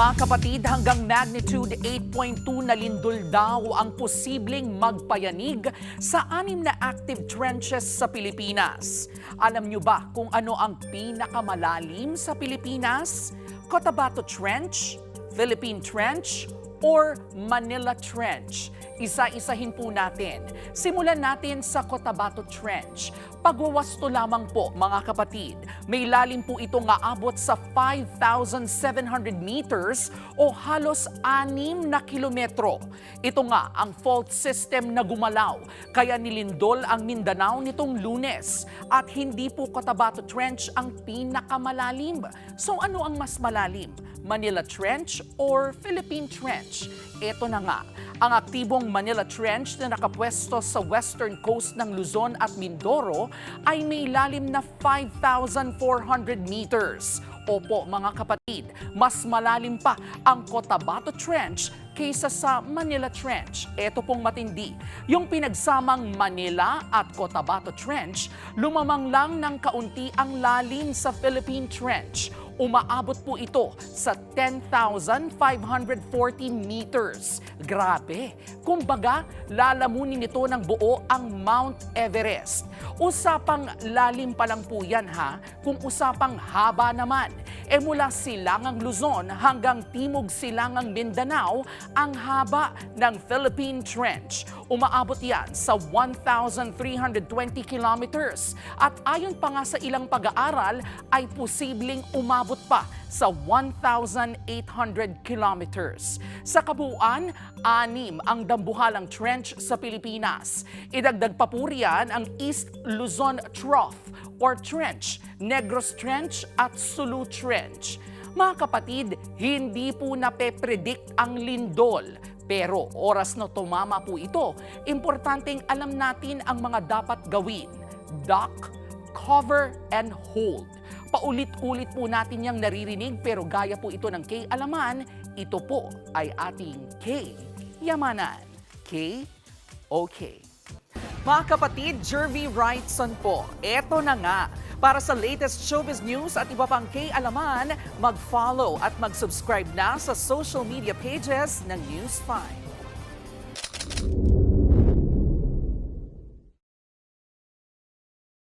Mga kapatid, hanggang magnitude 8.2 na lindol daw ang posibleng magpayanig sa 6 na active trenches sa Pilipinas. Alam nyo ba kung ano ang pinakamalalim sa Pilipinas? Cotabato Trench, Philippine Trench, or Manila Trench? Isa-isahin po natin. Simulan natin sa Cotabato Trench. Pagwawasto lamang po mga kapatid, may lalim po itong aabot sa 5,700 meters o halos 6 na kilometro. Ito nga ang fault system na gumalaw, kaya nilindol ang Mindanao nitong Lunes. At hindi po Cotabato Trench ang pinakamalalim. So ano ang mas malalim? Manila Trench or Philippine Trench? Ito na nga, ang aktibong Manila Trench na nakapwesto sa western coast ng Luzon at Mindoro ay may lalim na 5,400 meters. Opo mga kapatid, mas malalim pa ang Cotabato Trench kaysa sa Manila Trench. Ito pong matindi. Yung pinagsamang Manila at Cotabato Trench, lumamang lang ng kaunti ang lalim sa Philippine Trench. Umaabot po ito sa 10,540 meters. Grabe! Kumbaga, lalamunin nito ng buo ang Mount Everest. Usapang lalim pa lang po yan ha, kung usapang haba naman. Mula silangang Luzon hanggang timog silangang Mindanao, ang haba ng Philippine Trench. Umaabot yan sa 1,320 kilometers. At ayon pa nga sa ilang pag-aaral, ay posibleng umabot pa sa 1,800 kilometers. Sa kabuuan, 6 ang dambuhalang trench sa Pilipinas. Idagdag pa po riyan ang East Luzon Trough or Trench, Negros Trench at Sulu Trench. Mga kapatid, hindi po nape-predict ang lindol. Pero oras na tumama po ito, importanteng alam natin ang mga dapat gawin. Duck, cover, and hold. Paulit-ulit po natin yang naririnig pero gaya po ito ng K-alaman, ito po ay ating K-yamanan. K-okay. Mga kapatid, Jervy Wrightson po. Eto na nga. Para sa latest showbiz news at iba pang K-alaman, mag-follow at mag-subscribe na sa social media pages ng News 5.